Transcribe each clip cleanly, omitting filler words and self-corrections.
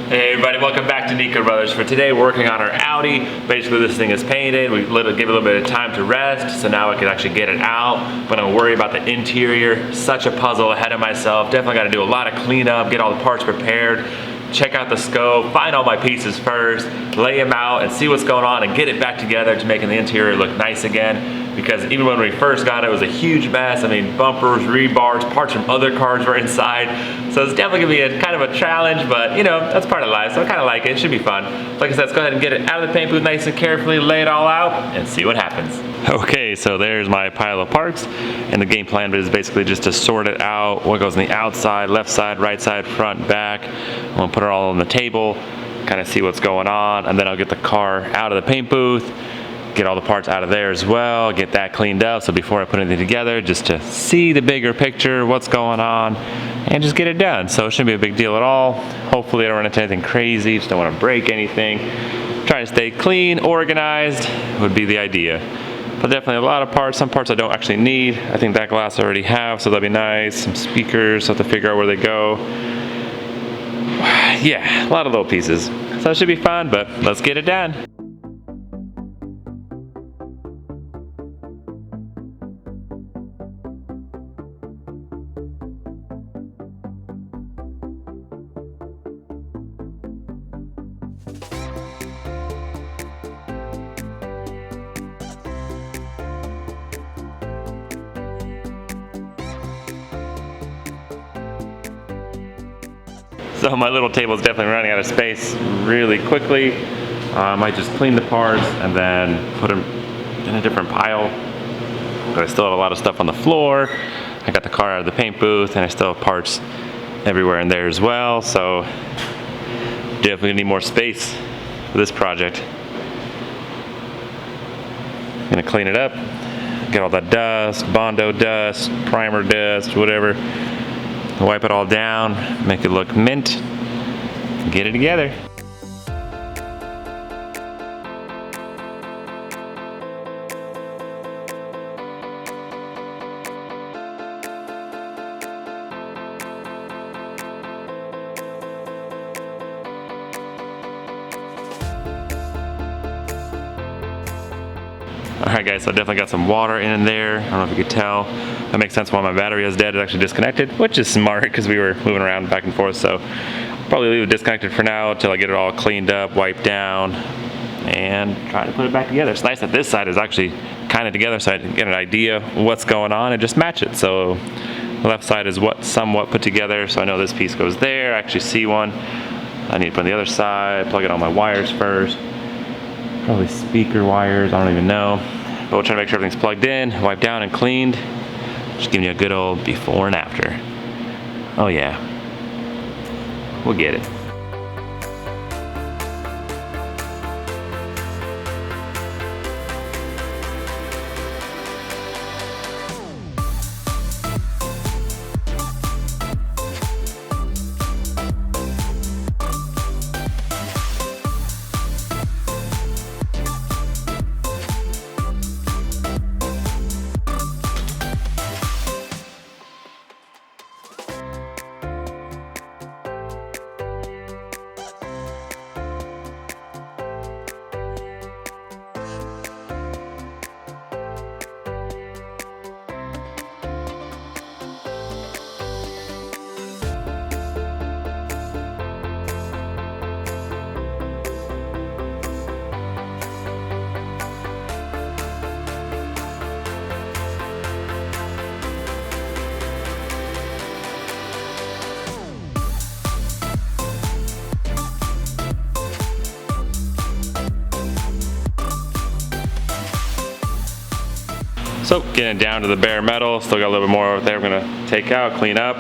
Hey everybody, welcome back to Nico Brothers. For today, we're working on our Audi. Basically, this thing is painted. We give it a little bit of time to rest, so now I can actually get it out. But I'm worried about the interior. Such a puzzle ahead of myself. Definitely got to do a lot of cleanup, get all the parts prepared, check out the scope, find all my pieces first, lay them out, and see what's going on, and get it back together to making the interior look nice again. Because even when we first got it, it was a huge mess. I mean, bumpers, rebars, parts from other cars were inside. So it's definitely gonna be a kind of a challenge, but you know, that's part of life, so I kind of like it. It should be fun. Like I said, let's go ahead and get it out of the paint booth nice and carefully, lay it all out, and see what happens. Okay, so there's my pile of parts, and the game plan is basically just to sort it out, what goes on the outside, left side, right side, front, back. I'm gonna put it all on the table, kind of see what's going on, and then I'll get the car out of the paint booth, get all the parts out of there as well, get that cleaned up, so before I put anything together, just to see the bigger picture, what's going on, and just get it done. So it shouldn't be a big deal at all. Hopefully I don't run into anything crazy, just don't want to break anything. Trying to stay clean, organized would be the idea. But definitely a lot of parts, some parts I don't actually need. I think that glass I already have, so that'd be nice. Some speakers, so I have to figure out where they go. Yeah, a lot of little pieces. So it should be fun, but let's get it done. So my little table is definitely running out of space really quickly. I might just clean the parts and then put them in a different pile. But I still have a lot of stuff on the floor. I got the car out of the paint booth and I still have parts everywhere in there as well. So definitely need more space for this project. I'm gonna clean it up, get all that dust, Bondo dust, primer dust, whatever. Wipe it all down, make it look mint, get it together. Alright guys, so I definitely got some water in there. I don't know if you could tell. That makes sense why my battery is dead. It's actually disconnected, which is smart because we were moving around back and forth. So probably leave it disconnected for now until I get it all cleaned up, wiped down, and try to put it back together. It's nice that this side is actually kind of together so I can get an idea what's going on and just match it. So the left side is somewhat put together, so I know this piece goes there. I actually see one. I need to put on the other side, plug in all my wires first. Probably speaker wires, I don't even know. But we'll try to make sure everything's plugged in, wiped down and cleaned. Just giving you a good old before and after. Oh yeah, we'll get it. So getting down to the bare metal, still got a little bit more over there I'm gonna take out, clean up,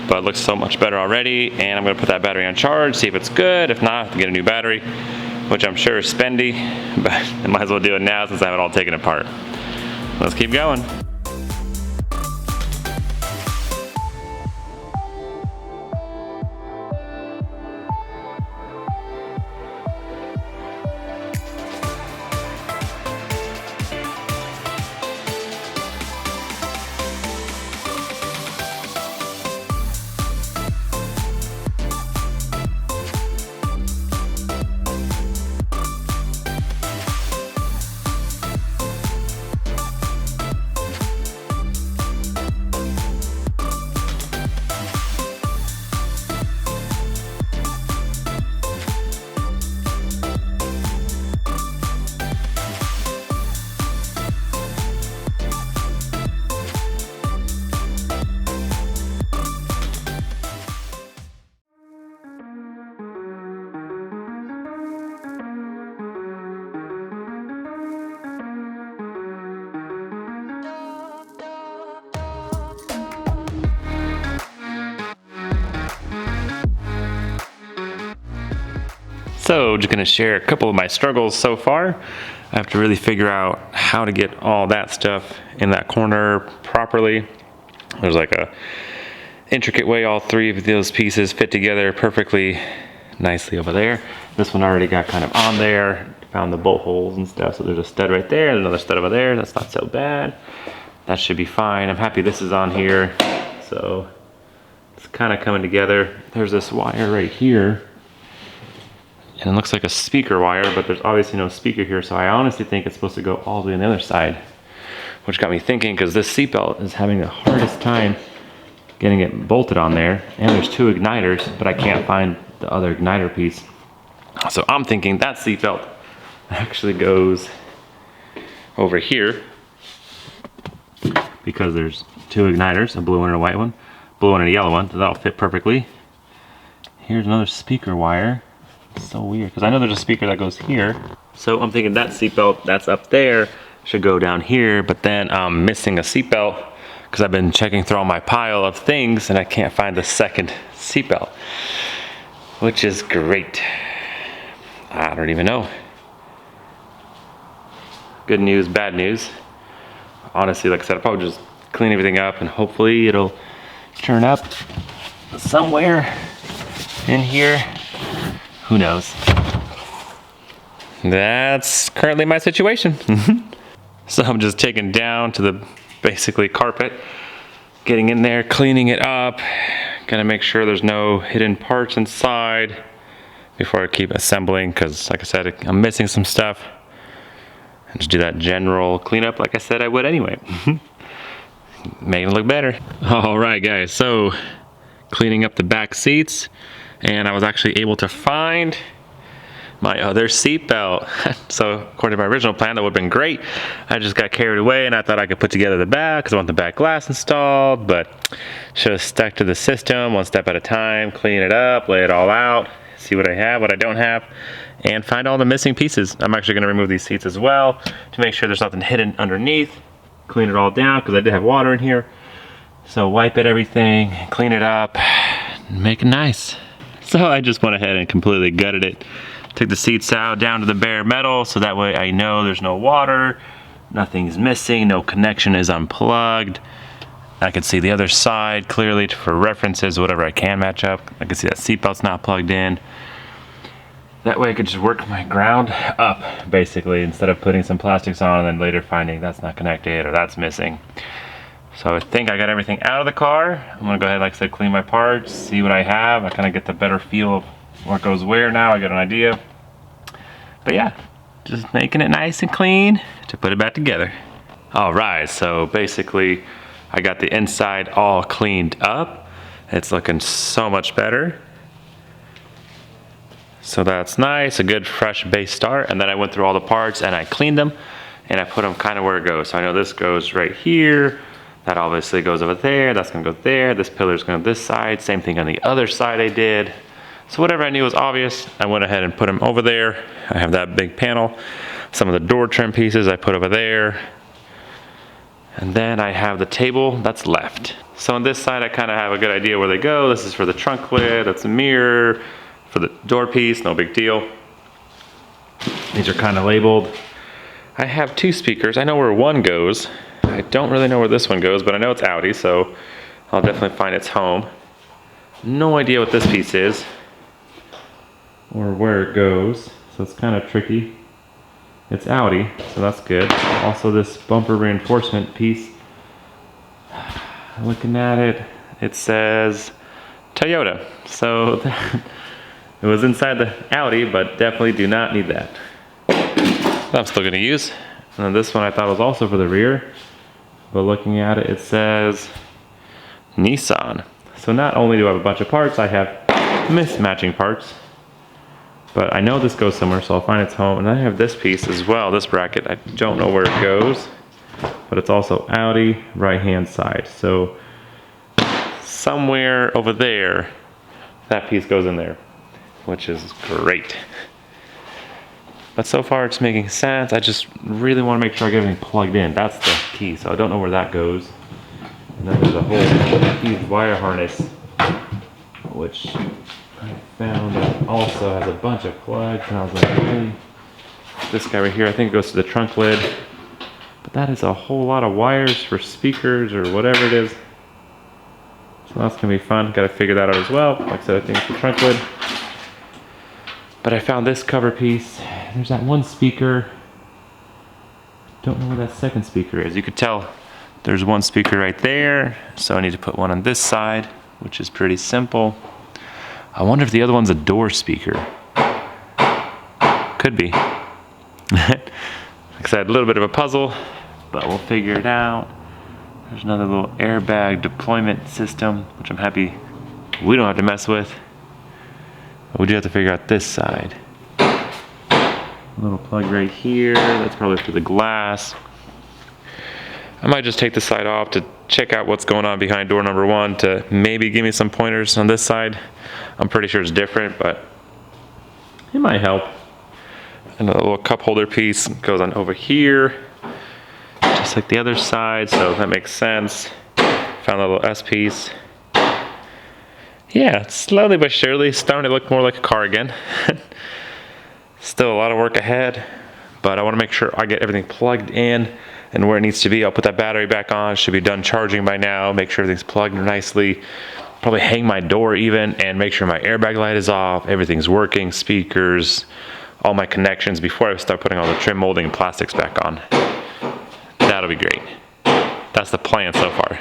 but it looks so much better already. And I'm gonna put that battery on charge, see if it's good. If not, I have to get a new battery, which I'm sure is spendy, but I might as well do it now since I have it all taken apart. Let's keep going. So just gonna share a couple of my struggles so far. I have to really figure out how to get all that stuff in that corner properly. There's like a intricate way all three of those pieces fit together perfectly nicely over there. This one already got kind of on there, found the bolt holes and stuff. So there's a stud right there, another stud over there. That's not so bad. That should be fine. I'm happy this is on here. So it's kind of coming together. There's this wire right here. And it looks like a speaker wire, but there's obviously no speaker here, so I honestly think it's supposed to go all the way on the other side, which got me thinking, because this seatbelt is having the hardest time getting it bolted on there, and there's two igniters, but I can't find the other igniter piece. So I'm thinking that seatbelt actually goes over here, because there's two igniters, a blue one and a white one, blue one and a yellow one, so that'll fit perfectly. Here's another speaker wire. So weird, because I know there's a speaker that goes here. So I'm thinking that seatbelt that's up there should go down here, but then I'm missing a seatbelt because I've been checking through all my pile of things and I can't find the second seatbelt, which is great. I don't even know. Good news, bad news. Honestly, like I said, I'll probably just clean everything up and hopefully it'll turn up somewhere in here. Who knows? That's currently my situation. So I'm just taking down to the basically carpet, getting in there, cleaning it up, gonna make sure there's no hidden parts inside before I keep assembling, because like I said, I'm missing some stuff. And just do that general cleanup like I said I would anyway. Making it look better. All right guys, so cleaning up the back seats, and I was actually able to find my other seat belt. So according to my original plan, that would have been great. I just got carried away and I thought I could put together the back because I want the back glass installed, but should have stuck to the system one step at a time, clean it up, lay it all out, see what I have, what I don't have, and find all the missing pieces. I'm actually gonna remove these seats as well to make sure there's nothing hidden underneath, clean it all down because I did have water in here. So wipe it everything, clean it up, make it nice. So I just went ahead and completely gutted it. Took the seats out down to the bare metal so that way I know there's no water, nothing's missing, no connection is unplugged. I can see the other side clearly for references, whatever I can match up. I can see that seatbelt's not plugged in. That way I could just work my ground up basically instead of putting some plastics on and then later finding that's not connected or that's missing. So I think I got everything out of the car. I'm gonna go ahead, like I said, clean my parts, see what I have. I kind of get the better feel of what goes where now. I get an idea. But yeah, just making it nice and clean to put it back together. All right, so basically I got the inside all cleaned up. It's looking so much better. So that's nice, a good fresh base start. And then I went through all the parts and I cleaned them and I put them kind of where it goes. So I know this goes right here. That obviously goes over there, that's gonna go there, this pillar's going to this side, same thing on the other side I did. So whatever I knew was obvious, I went ahead and put them over there. I have that big panel. Some of the door trim pieces I put over there. And then I have the table that's left. So on this side I kind of have a good idea where they go. This is for the trunk lid, that's a mirror. For the door piece, no big deal. These are kind of labeled. I have two speakers, I know where one goes. I don't really know where this one goes, but I know it's Audi, so I'll definitely find its home. No idea what this piece is or where it goes, so it's kind of tricky. It's Audi, so that's good. Also this bumper reinforcement piece, looking at it, it says Toyota. So it was inside the Audi, but definitely do not need that. So I'm still gonna use. And then this one I thought was also for the rear. But looking at it, it says Nissan. So not only do I have a bunch of parts, I have mismatching parts. But I know this goes somewhere, so I'll find its home. And I have this piece as well, this bracket. I don't know where it goes, but it's also Audi, right-hand side. So somewhere over there, that piece goes in there, which is great. But so far it's making sense. I just really want to make sure I get everything plugged in. That's the key. So I don't know where that goes. And then there's a whole huge wire harness, which I found it also has a bunch of plugs, and I was like, hey, this guy right here, I think it goes to the trunk lid. But that is a whole lot of wires for speakers or whatever it is. So that's gonna be fun. Gotta figure that out as well. Like I said, I think it's the trunk lid. But I found this cover piece. There's that one speaker. Don't know where that second speaker is. You could tell there's one speaker right there. So I need to put one on this side, which is pretty simple. I wonder if the other one's a door speaker. Could be. Like I said, a little bit of a puzzle, but we'll figure it out. There's another little airbag deployment system, which I'm happy we don't have to mess with. But we do have to figure out this side. A little plug right here, that's probably for the glass. I might just take the side off to check out what's going on behind door number 1 to maybe give me some pointers on this side. I'm pretty sure it's different, but it might help. And a little cup holder piece goes on over here, just like the other side, so that makes sense. Found a little S piece. Yeah, slowly but surely starting to look more like a car again. Still a lot of work ahead, but I want to make sure I get everything plugged in and where it needs to be. I'll put that battery back on, should be done charging by now, make sure everything's plugged nicely. Probably hang my door even and make sure my airbag light is off, everything's working, speakers, all my connections before I start putting all the trim molding and plastics back on. That'll be great. That's the plan so far.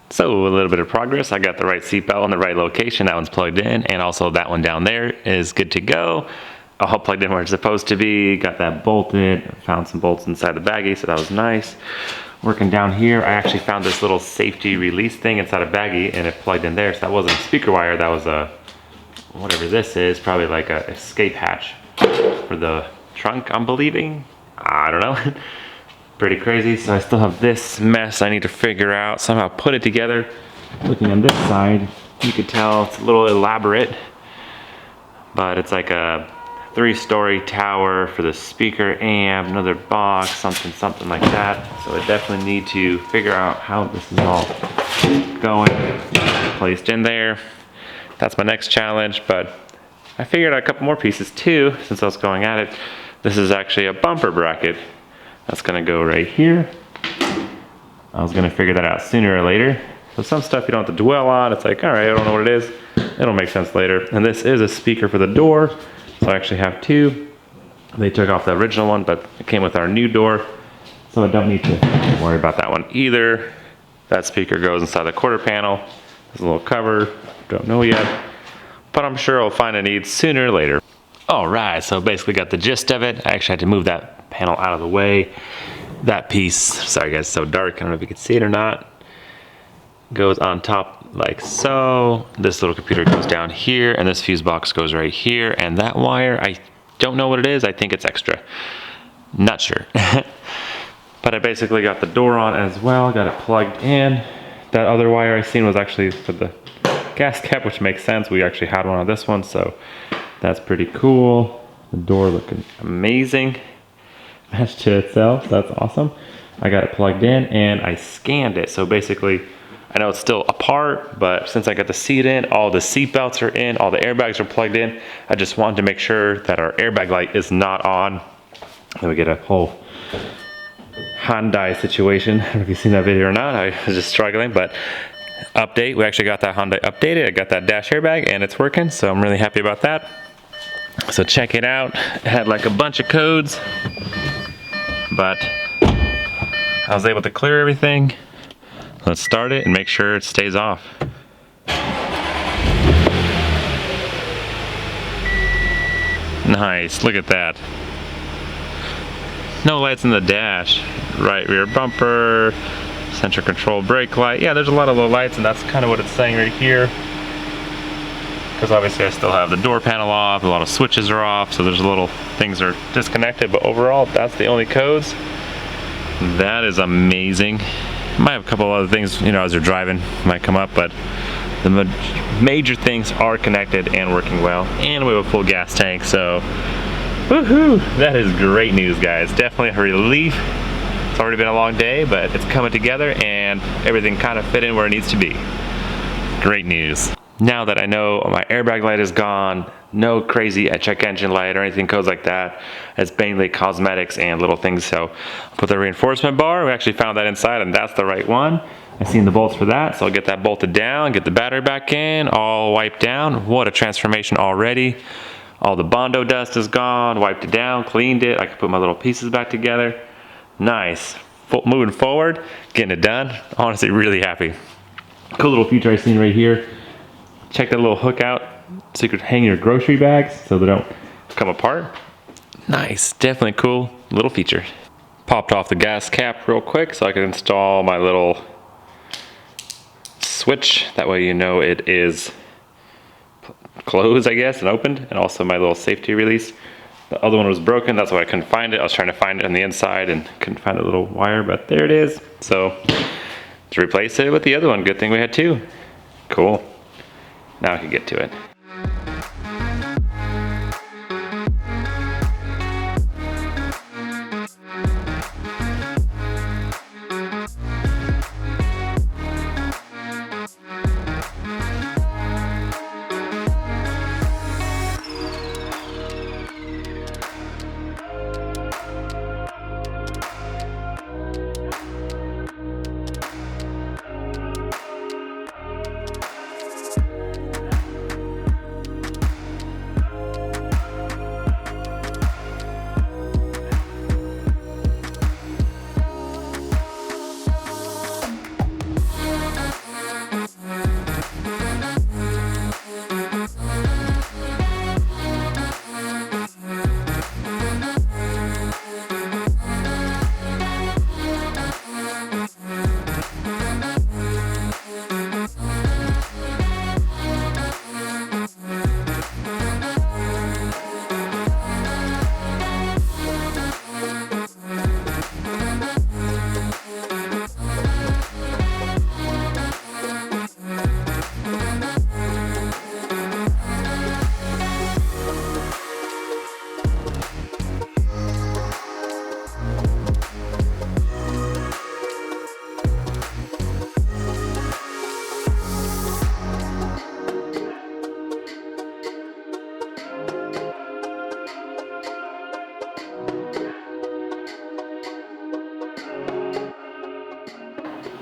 So a little bit of progress. I got the right seatbelt in the right location. That one's plugged in, and also that one down there is good to go. All plugged in where it's supposed to be. Got that bolted. Found some bolts inside the baggie, so that was nice. Working down here, I actually found this little safety release thing inside a baggie, and it plugged in there. So that wasn't a speaker wire. That was a, whatever this is, probably like a escape hatch for the trunk, I'm believing. I don't know. Pretty crazy. So I still have this mess I need to figure out, somehow put it together. Looking on this side, you could tell it's a little elaborate, but it's like a 3-story tower for the speaker amp, another box, something like that. So I definitely need to figure out how this is all going, placed in there. That's my next challenge, but I figured out a couple more pieces too, since I was going at it. This is actually a bumper bracket. That's gonna go right here. I was gonna figure that out sooner or later. So some stuff you don't have to dwell on. It's like, all right, I don't know what it is. It'll make sense later. And this is a speaker for the door. So I actually have 2. They took off the original one, but it came with our new door. So I don't need to worry about that one either. That speaker goes inside the quarter panel. There's a little cover, don't know yet. But I'm sure I'll find a need sooner or later. All right, so basically got the gist of it. I actually had to move that panel out of the way. That piece, sorry guys, it's so dark, I don't know if you can see it or not, goes on top like so. This little computer goes down here, and this fuse box goes right here, and that wire, I don't know what it is, I think it's extra. Not sure. But I basically got the door on as well, got it plugged in. That other wire I seen was actually for the gas cap, which makes sense. We actually had one on this one, so that's pretty cool. The door looking amazing. Matched to itself, that's awesome. I got it plugged in and I scanned it. So basically, I know it's still apart, but since I got the seat in, all the seat belts are in, all the airbags are plugged in. I just wanted to make sure that our airbag light is not on. Then we get a whole Hyundai situation. I don't know if you've seen that video or not. I was just struggling, but update. We actually got that Hyundai updated. I got that dash airbag and it's working, so I'm really happy about that. So check it out. It had like a bunch of codes, but I was able to clear everything. Let's start it and make sure it stays off. Nice, look at that. No lights in the dash. Right rear bumper, center control brake light. Yeah, there's a lot of low lights, and that's kind of what it's saying right here. Because obviously I still have the door panel off, a lot of switches are off, so there's little things are disconnected, but overall, that's the only codes. That is amazing. Might have a couple other things, you know, as you're driving, might come up, but the major things are connected and working well, and we have a full gas tank, so woohoo! That is great news, guys. Definitely a relief. It's already been a long day, but it's coming together and everything kind of fit in where it needs to be. Great news. Now that I know my airbag light is gone, no crazy check engine light or anything goes like that. It's mainly cosmetics and little things. So I'll put the reinforcement bar. We actually found that inside, and that's the right one. I've seen the bolts for that, so I'll get that bolted down, get the battery back in, all wiped down. What a transformation already. All the Bondo dust is gone, wiped it down, cleaned it. I can put my little pieces back together. Nice. Moving forward, getting it done. Honestly, really happy. Cool little feature I've seen right here. Check that little hook out so you could hang your grocery bags so they don't come apart. Nice, definitely cool little feature. Popped off the gas cap real quick so I can install my little switch. That way you know it is closed, I guess, and opened. And also my little safety release. The other one was broken, that's why I couldn't find it. I was trying to find it on the inside and couldn't find the little wire, but there it is. So to replace it with the other one, good thing we had two. Cool. Now I can get to it.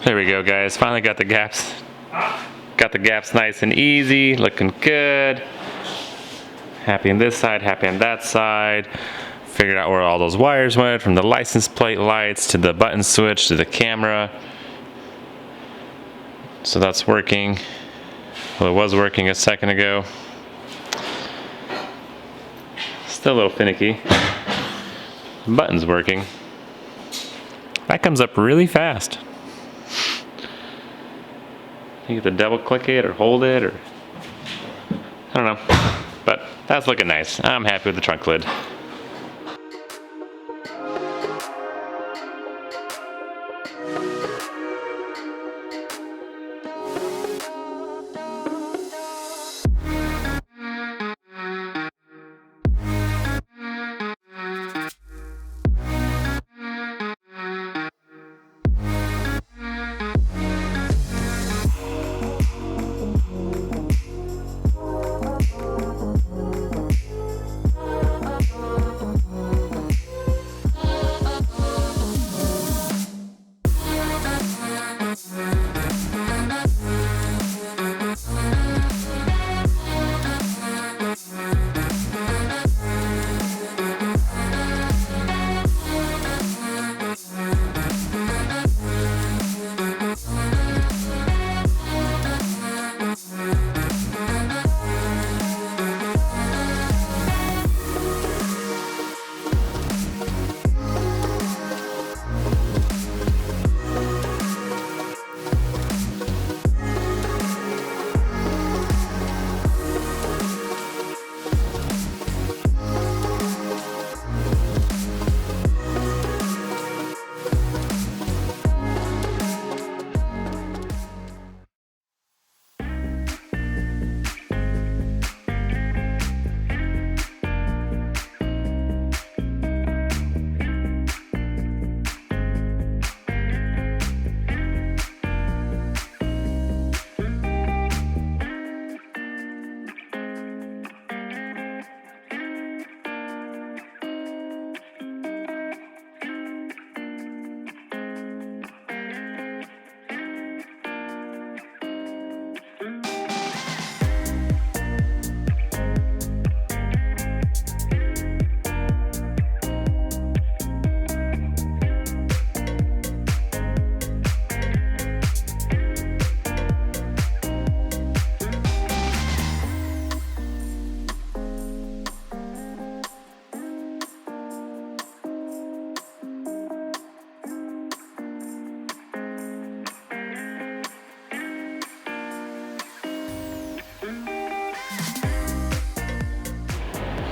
There we go, guys. Finally got the gaps. Got the gaps nice and easy, looking good. Happy on this side, happy on that side. Figured out where all those wires went, from the license plate lights to the button switch to the camera. So that's working. Well, it was working a second ago. Still a little finicky. The button's working. That comes up really fast. You have to double click it or hold it, or I don't know, but that's looking nice. I'm happy with the trunk lid.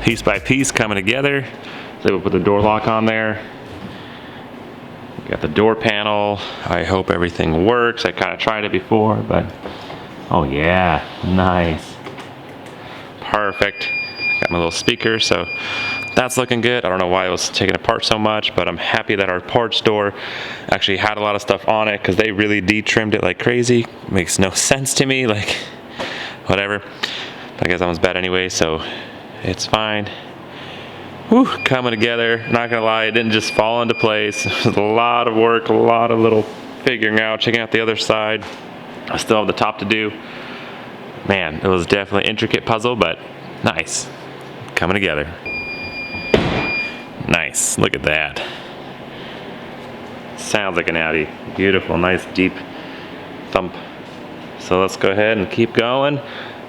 piece by piece coming together. So we'll put the door lock on there. Got the door panel. I hope everything works. I kind of tried it before, but oh yeah, nice. Perfect. Got my little speaker, so that's looking good. I don't know why it was taken apart so much, but I'm happy that our parts store actually had a lot of stuff on it because they really de-trimmed it like crazy. Makes no sense to me, like whatever. I guess that one's bad anyway, so it's fine. Whew, coming together. Not gonna lie, it didn't just fall into place. It was a lot of work, a lot of little figuring out, checking out the other side. I still have the top to do. Man, it was definitely an intricate puzzle, but nice. Coming together. Nice, look at that. Sounds like an Audi. Beautiful, nice deep thump. So let's go ahead and keep going.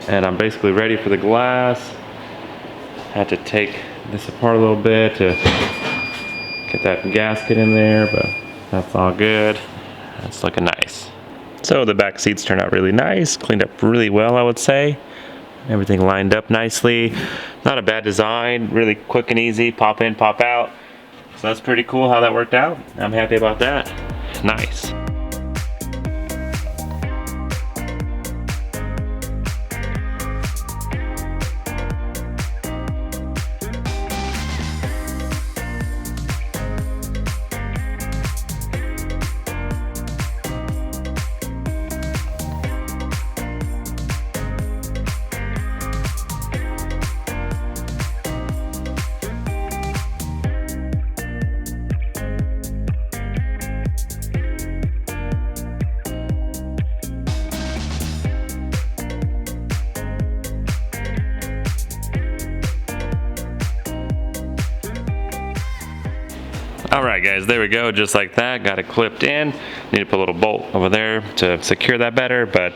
And I'm basically ready for the glass. Had to take this apart a little bit to get that gasket in there, but that's all good. That's looking nice. So the back seats turned out really nice, cleaned up really well, I would say. Everything lined up nicely. Not a bad design, really quick and easy, pop in, pop out. So that's pretty cool how that worked out. I'm happy about that. Nice. Alright guys, there we go, just like that, got it clipped in. Need to put a little bolt over there to secure that better, but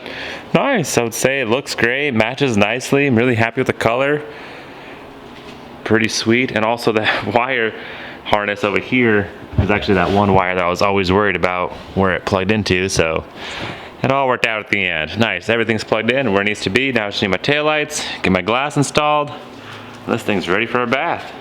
nice, I would say it looks great, matches nicely. I'm really happy with the color. Pretty sweet, and also that wire harness over here is actually that one wire that I was always worried about where it plugged into, so it all worked out at the end. Nice, everything's plugged in where it needs to be. Now I just need my taillights, get my glass installed. This thing's ready for a bath.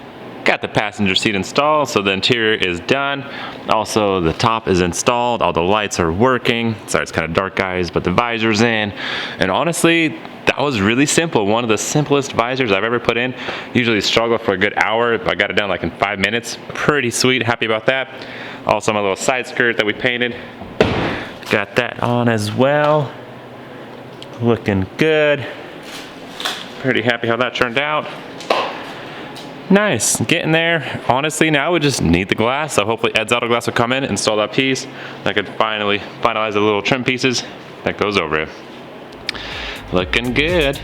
Got the passenger seat installed, so the interior is done. Also, the top is installed. All the lights are working. Sorry, it's kind of dark, guys, but the visor's in. And honestly, that was really simple. One of the simplest visors I've ever put in. Usually struggle for a good hour. I got it done like in 5 minutes. Pretty sweet, happy about that. Also, my little side skirt that we painted. Got that on as well. Looking good. Pretty happy how that turned out. Nice, getting there. Honestly, now we just need the glass, so hopefully Ed's Auto Glass will come in, install that piece. I could finally finalize the little trim pieces that goes over it. Looking good.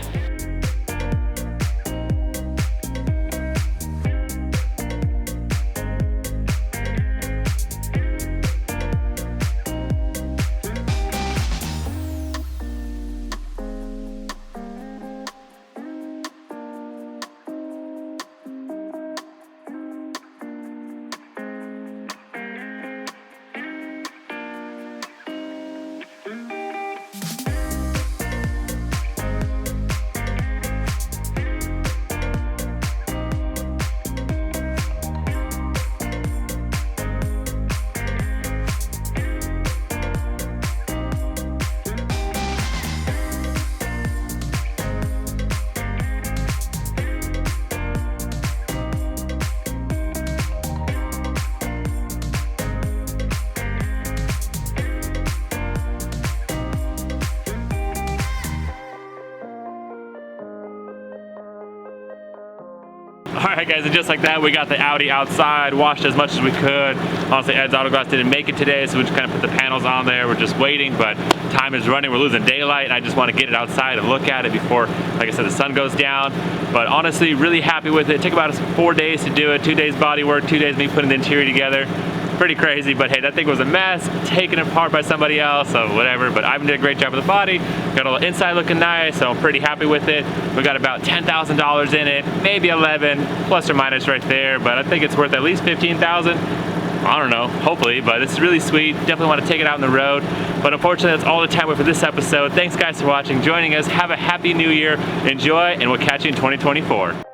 Alright guys, and just like that, we got the Audi outside, washed as much as we could. Honestly, Ed's Auto Glass didn't make it today, so we just kind of put the panels on there. We're just waiting, but time is running. We're losing daylight, and I just want to get it outside and look at it before, like I said, the sun goes down. But honestly, really happy with it. It took about us 4 days to do it. 2 days body work, 2 days me putting the interior together. Pretty crazy, but hey, that thing was a mess, taken apart by somebody else, so whatever. But Ivan did a great job with the body. Got a little inside looking nice, so I'm pretty happy with it. We got about $10,000 in it, maybe 11, plus or minus right there, but I think it's worth at least 15,000. I don't know, hopefully, but it's really sweet. Definitely want to take it out on the road. But unfortunately, that's all the time we have for this episode. Thanks guys for watching, joining us. Have a happy new year. Enjoy, and we'll catch you in 2024.